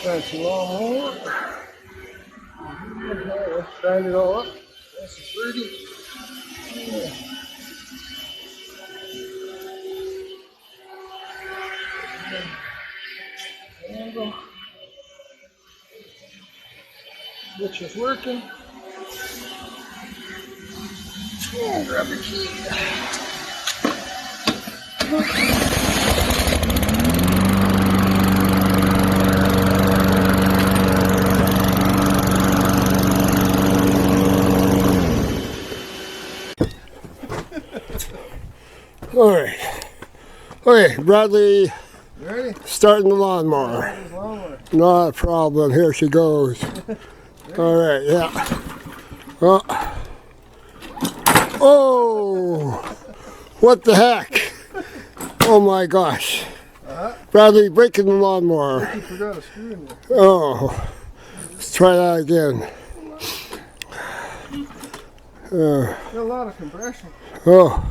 Fancy lawnmower. Let's grind it all up. Nice and pretty. Yeah. Handle. Which is working. Oh, grab the key. All right. Okay, Bradley. Ready? Starting the lawnmower. Not a problem. Here she goes. All right, yeah. Oh, what the heck? Oh my gosh. Bradley breaking the lawnmower. You forgot a screw in there. Oh, let's try that again. Got a lot of compression. Oh.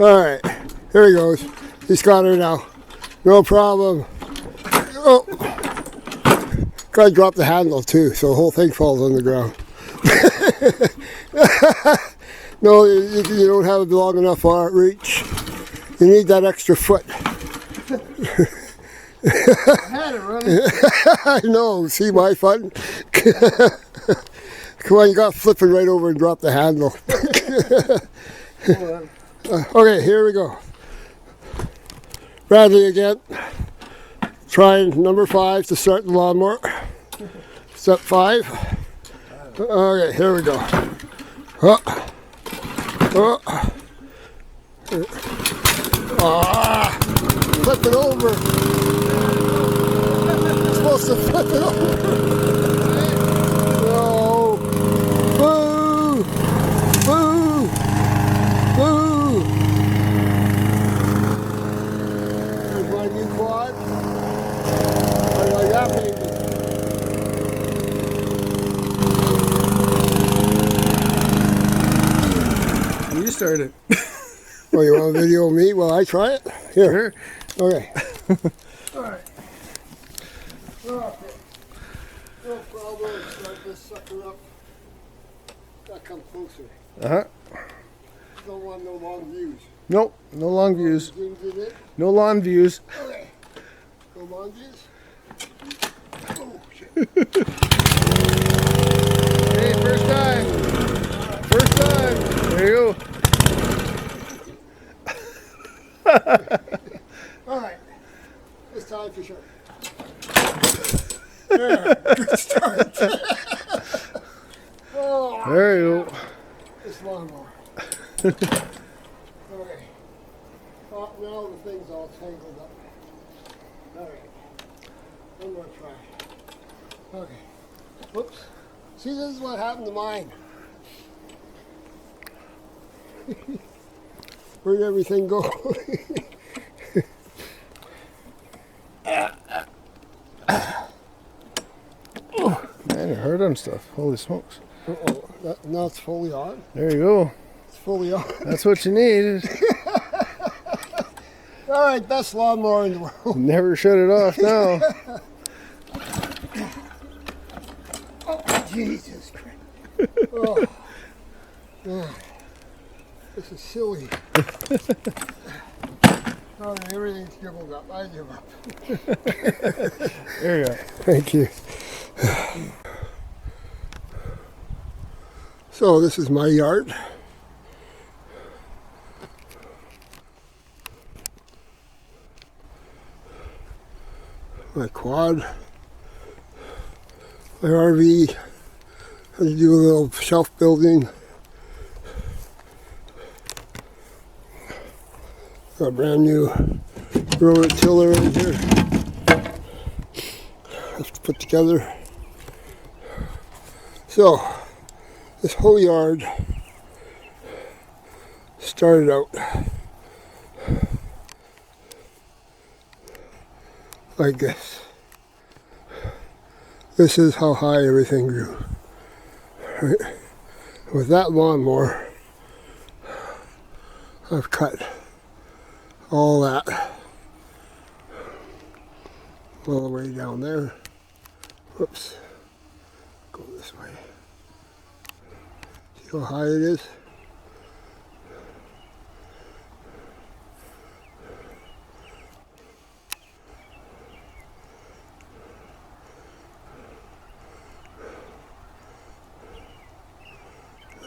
All right, here he goes. He's got her now. No problem. Oh, gotta drop the handle too, so the whole thing falls on the ground. No, you don't have a long enough reach. You need that extra foot. I had it running. I know. See my fun? Come on, you got to flip it right over and drop the handle. Okay, here we go. Bradley again. Trying number 5 to start the lawnmower. Step 5. Okay, here we go. Flip it over. You're supposed to flip it over. No. Boo! Boo! Boo! There's my new quad. I like that baby. You started. Oh, you want to video me while I try it? Here. Sure. Okay. All right. Okay. No problem. Start this sucker up. Gotta come closer. Don't want no long views. Nope, no long views. Zooms it in. No long views. Okay. No long views. Oh, shit. Hey, first time. First time. There you go. All right. This time for sure. There. Good start. Oh, There you go. this lawnmower. Okay. Oh, now the thing's all tangled up. All right. I'm going to try. Okay. Whoops. See, this is what happened to mine. Where'd everything go? Man, you're hard on stuff. Holy smokes. Uh-oh. Now it's fully on. There you go. It's fully on. That's what you need. All right, best lawnmower in the world. Never shut it off now. Oh, Jesus Christ. Oh. Oh. This is silly. Oh, everything's given up. I give up. There you go. Thank you. So this is my yard. My quad. My RV. Had to do a little shelf building. Got a brand new roller tiller in here. Have to put together. So, this whole yard started out like this. This is how high everything grew. Right? With that lawnmower, I've cut all that all the way down there. Whoops. Go this way. See how high it is?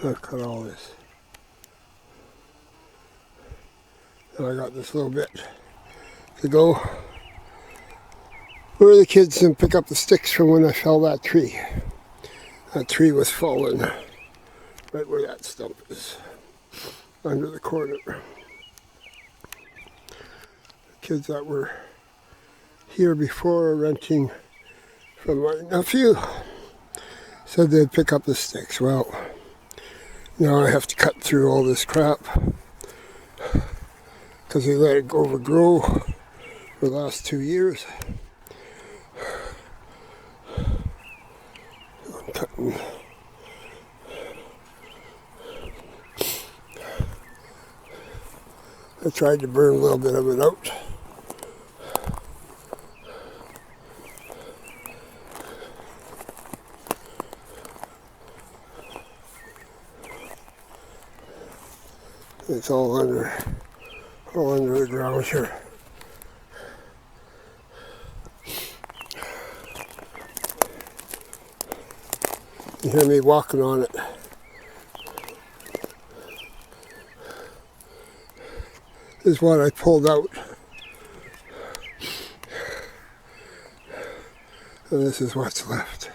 I've cut all this. And I got this little bit to go where the kids can pick up the sticks from when I fell that tree. That tree was fallen right where that stump is, under the corner. The kids that were here before renting from my nephew said they'd pick up the sticks. Well, now I have to cut through all this crap because they let it overgrow for the last 2 years. I'm cutting. I tried to burn a little bit of it out. It's all under the ground here. You hear me walking on it. This is what I pulled out. And this is what's left.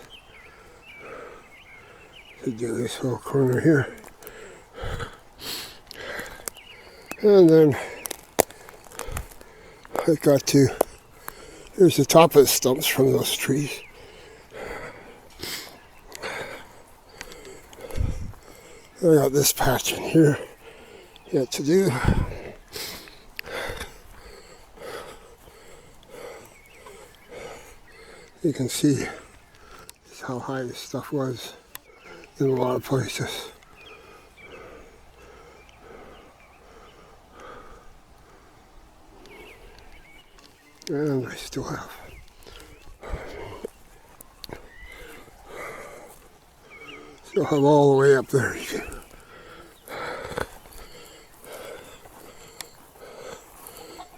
To do this whole corner here. And then I got to, here's the top of the stumps from those trees. I got this patch in here yet to do. You can see just how high this stuff was in a lot of places. And I still have all the way up there.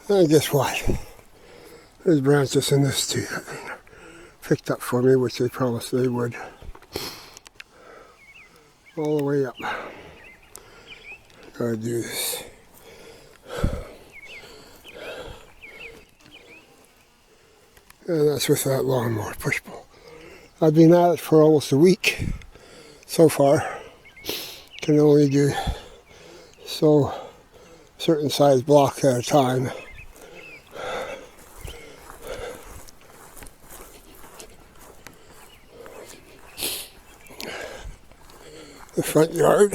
And guess what? There's branches in this too that they picked up for me, which they promised they would. All the way up. Gotta do this. And that's with that lawnmower push pull. I've been at it for almost a week so far. Can only do so certain size blocks at a time. The front yard.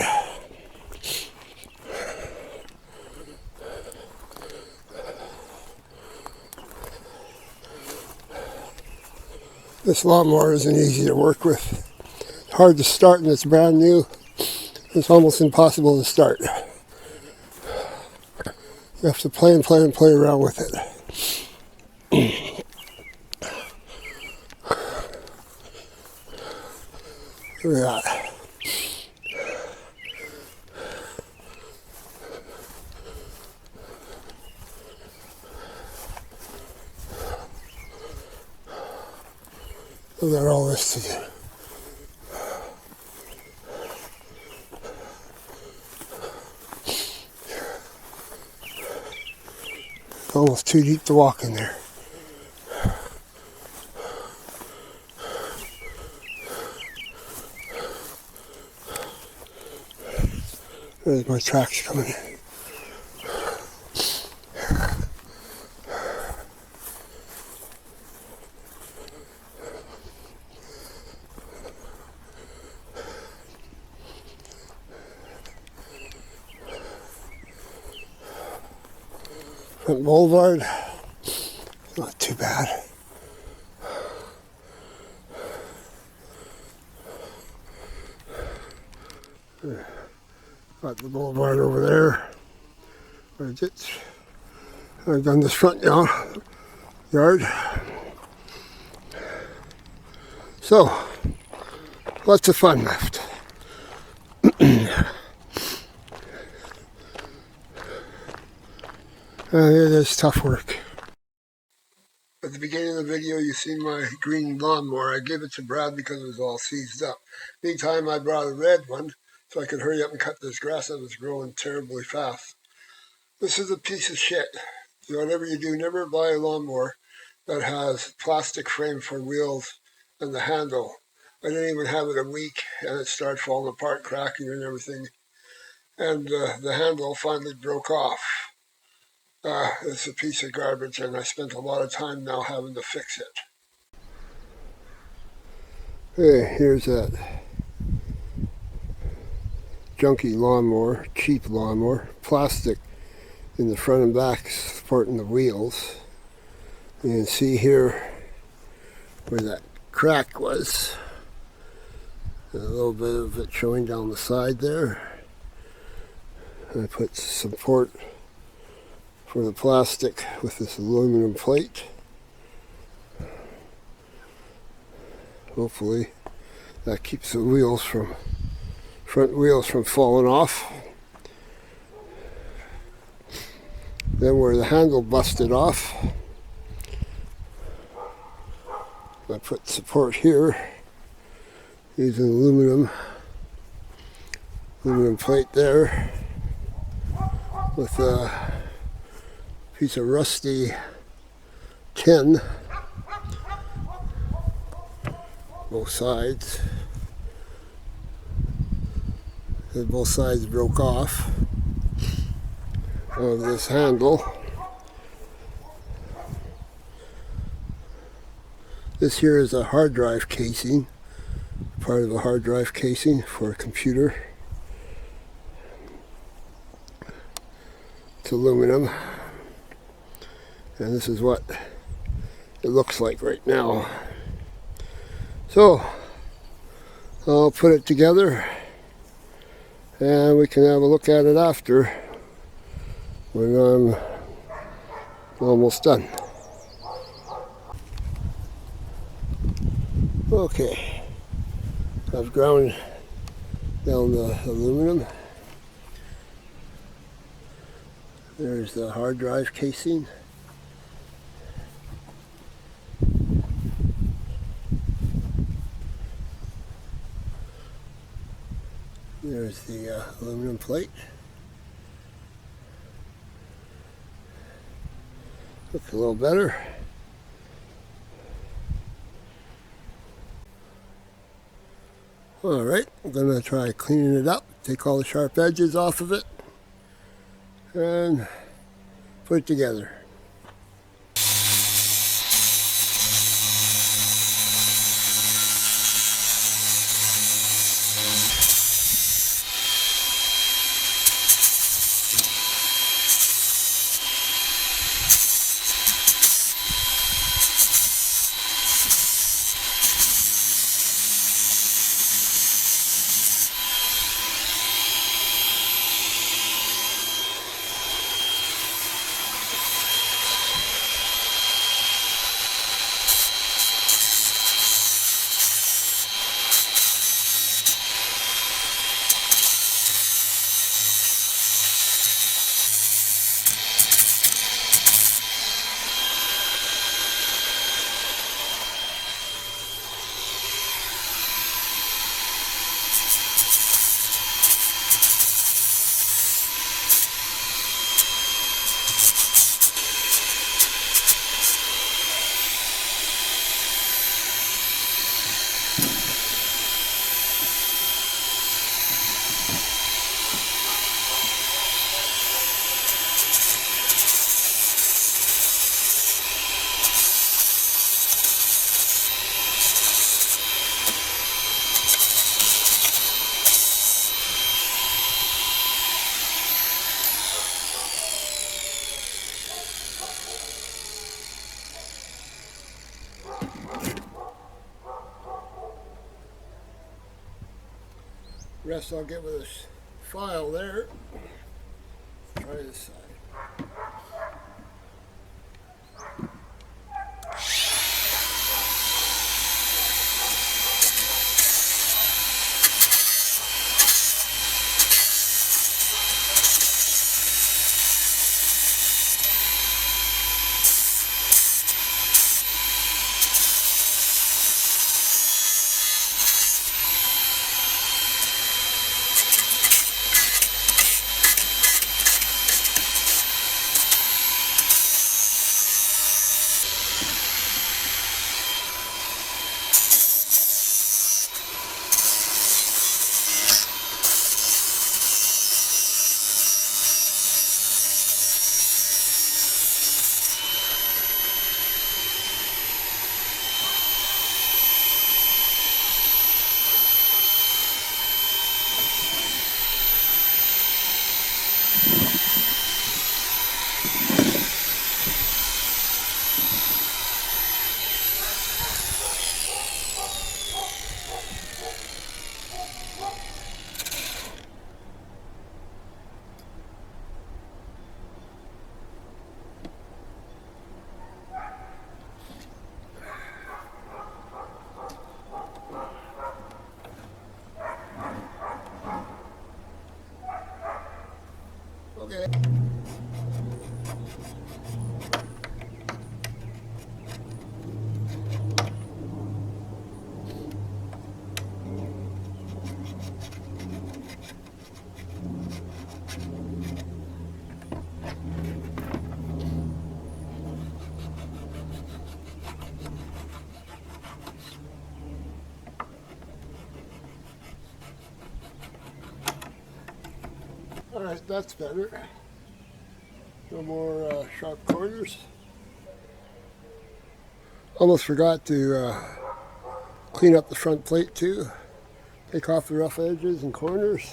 This lawnmower isn't easy to work with. It's hard to start and it's brand new. It's almost impossible to start. You have to play around with it. Look at that. We got all this to do. It's almost too deep to walk in there. There's my tracks coming in. Front boulevard, not too bad. Got the boulevard over there. I've done this front yard. So, lots of fun left. It is tough work. At the beginning of the video, you seen my green lawnmower. I gave it to Brad because it was all seized up. Meantime, I brought a red one so I could hurry up and cut this grass that was growing terribly fast. This is a piece of shit. Whatever you do, never buy a lawnmower that has plastic frame for wheels and the handle. I didn't even have it a week and it started falling apart, cracking and everything. And the handle finally broke off. It's a piece of garbage and I spent a lot of time now having to fix it. Hey, here's that junky lawnmower, cheap lawnmower, plastic in the front and back supporting the wheels. You can see here where that crack was. A little bit of it showing down the side there. I put support for the plastic with this aluminum plate. Hopefully that keeps the wheels from front wheels from falling off. Then where the handle busted off, I put support here using aluminum plate there with a piece of rusty tin, both sides. And both sides broke off of this handle. This here is a hard drive casing, part of a hard drive casing for a computer. It's aluminum. And this is what it looks like right now. So, I'll put it together and we can have a look at it after when I'm almost done. Okay, I've ground down the aluminum. There's the hard drive casing. There's the aluminum plate. Looks a little better. Alright, I'm going to try cleaning it up, take all the sharp edges off of it, and put it together. Rest I'll get with this file there. Try this side. Alright, that's better. No more sharp corners. Almost forgot to clean up the front plate too. Take off the rough edges and corners.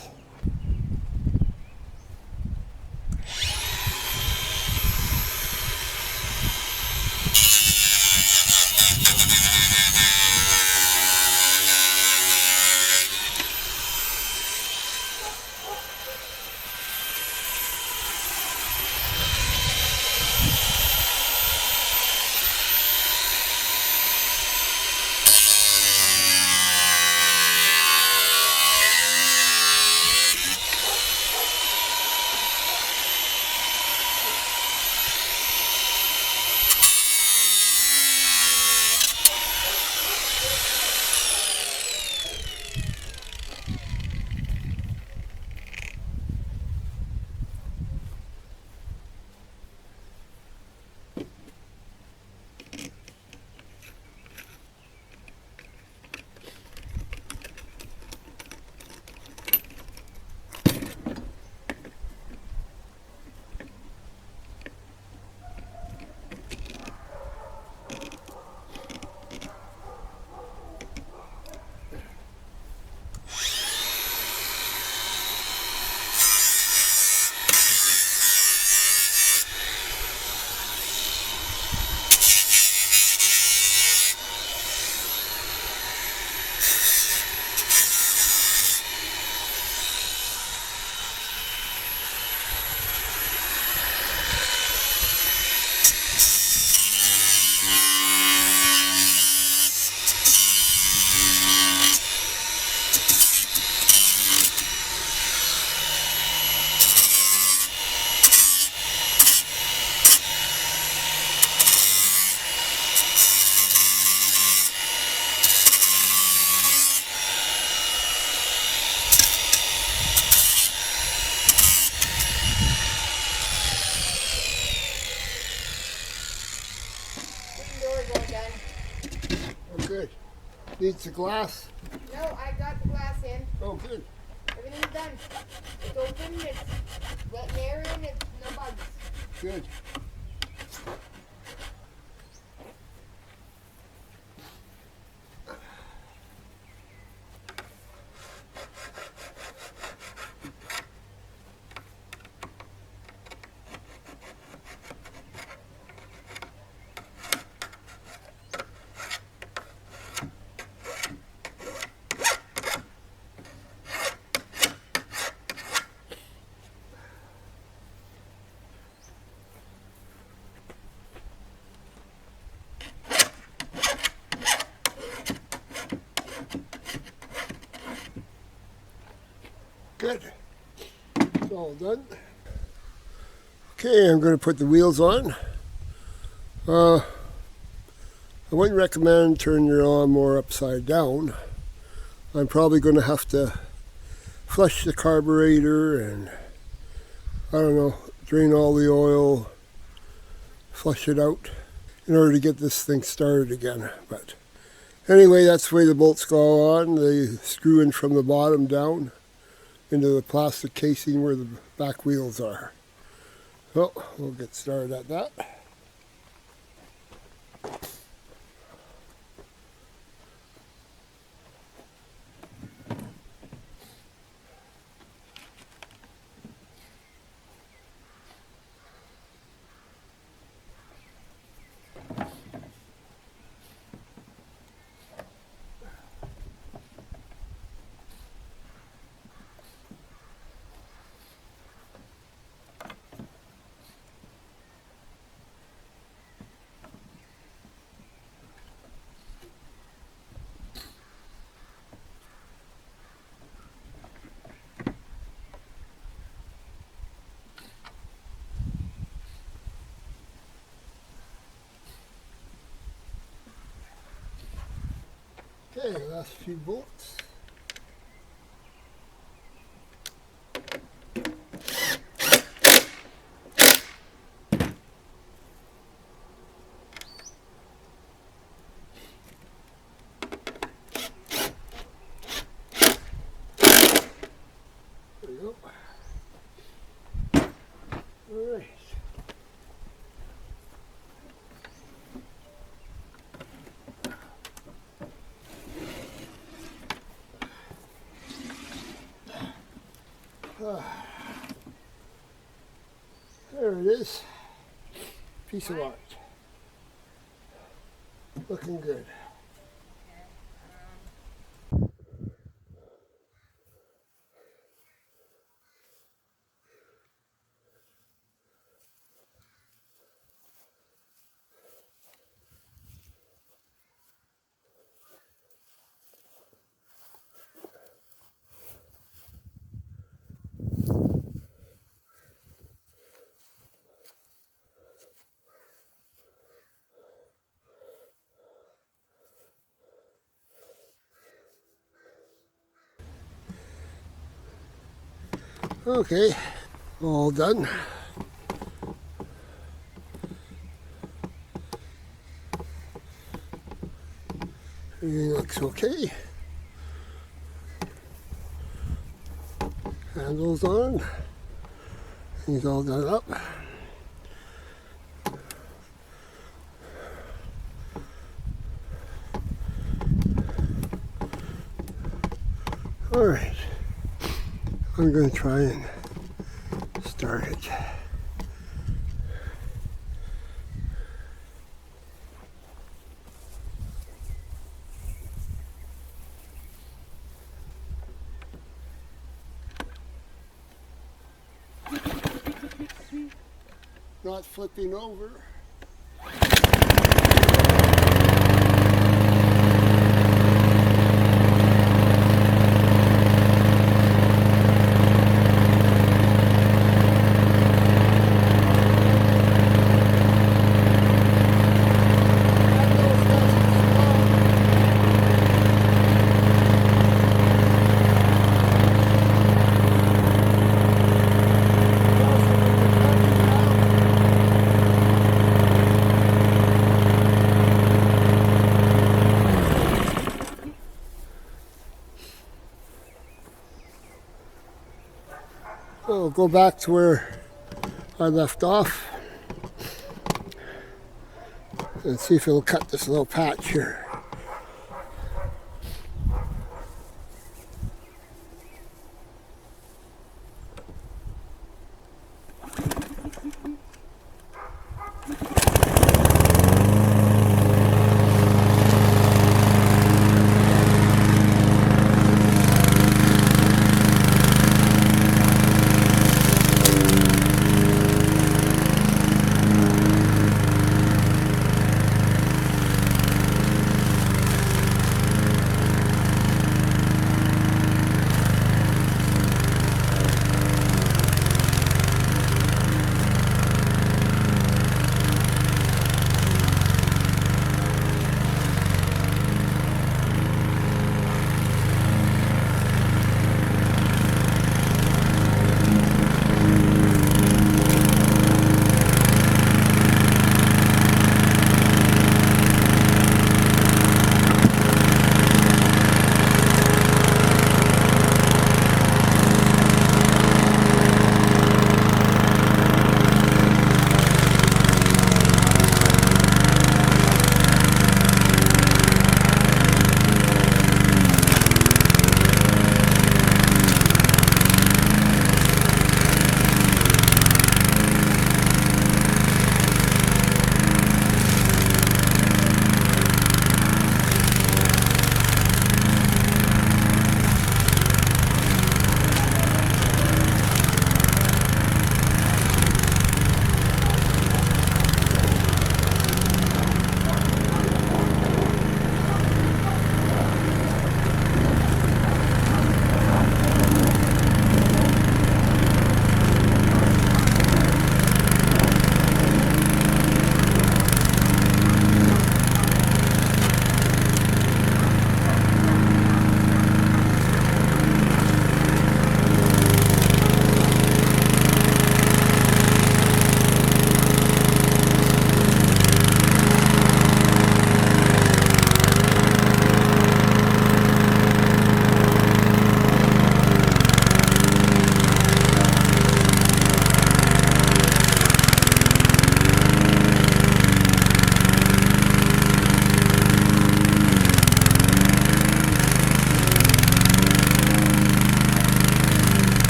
Good. Needs the glass? No, I got the glass in. Oh, good. Everything's done. It's open, it's wet and air, and it's no bugs. Good. Good. It's all done. Okay, I'm going to put the wheels on. I wouldn't recommend turning your lawnmower upside down. I'm probably going to have to flush the carburetor and, I don't know, drain all the oil, flush it out in order to get this thing started again. But anyway, that's the way the bolts go on. They screw in from the bottom down into the plastic casing where the back wheels are. So we'll get started at that. Okay, last few bolts. There we go. There it is. Piece of art. Looking good. Okay, all done. Everything looks okay. Handles on. Things all done up. All right, I'm going to try and start it. Not flipping over. I'll go back to where I left off and see if it'll cut this little patch here.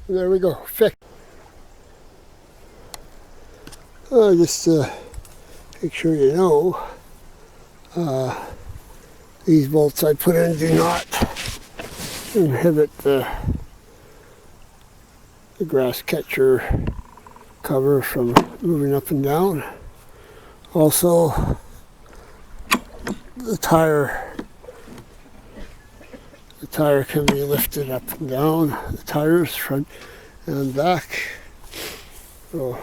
There we go, fixed. Just make sure you know, these bolts I put in do not inhibit the grass catcher cover from moving up and down. Also, the tire can be lifted up and down, the tires front and back. So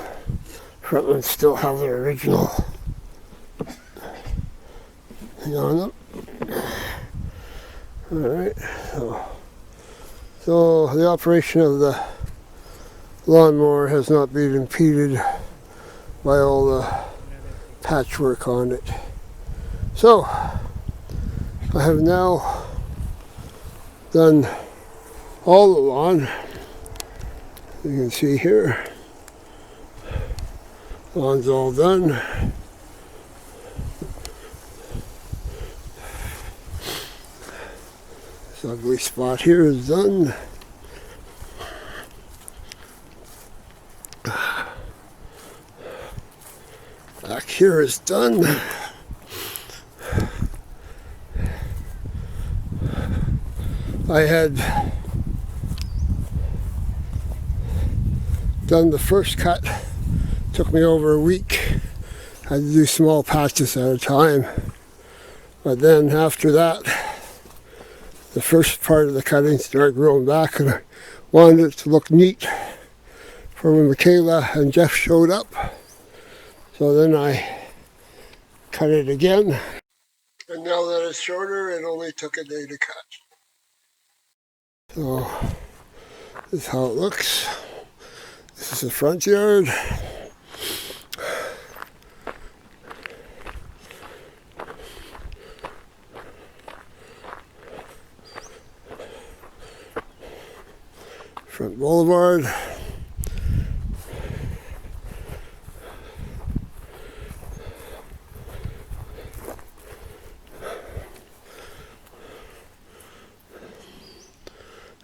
front ones still have their original thing on them. Alright, so the operation of the lawnmower has not been impeded by all the patchwork on it. So I have now done all the lawn. You can see here, lawn's all done. This ugly spot here is done. Back here is done. I had done the first cut, took me over a week. I had to do small patches at a time. But then after that, the first part of the cutting started growing back, and I wanted it to look neat for when Michaela and Jeff showed up. So then I cut it again. And now that it's shorter, it only took a day to cut. So this is how it looks. This is the front yard. Front boulevard.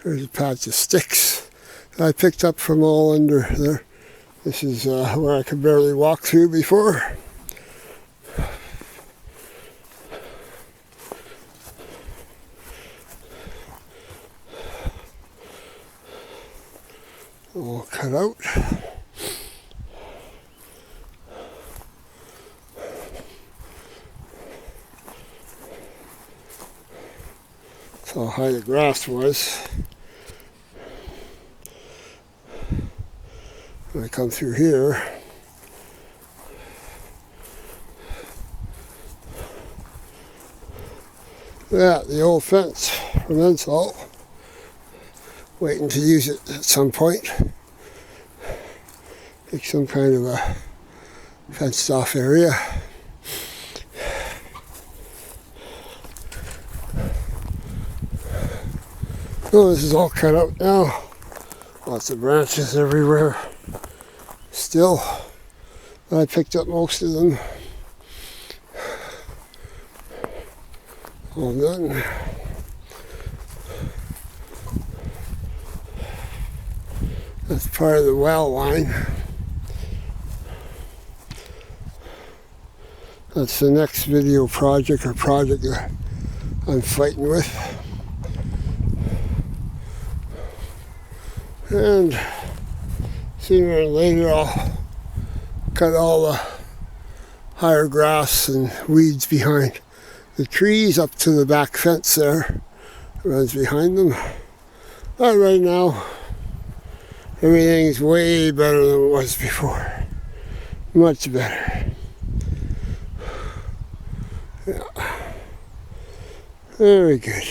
There's a patch of sticks that I picked up from all under there. This is where I could barely walk through before. All cut out. That's how high the grass was. When I come through here, yeah, the old fence from Insult. Waiting to use it at some point. Make some kind of a fenced off area. Oh, this is all cut out now. Lots of branches everywhere. Still, I picked up most of them. All done. That's part of the well line. That's the next video project that I'm fighting with. And sooner or later I'll cut all the higher grass and weeds behind the trees up to the back fence there. It runs behind them. But right now, everything's way better than it was before. Much better. Yeah. Very good.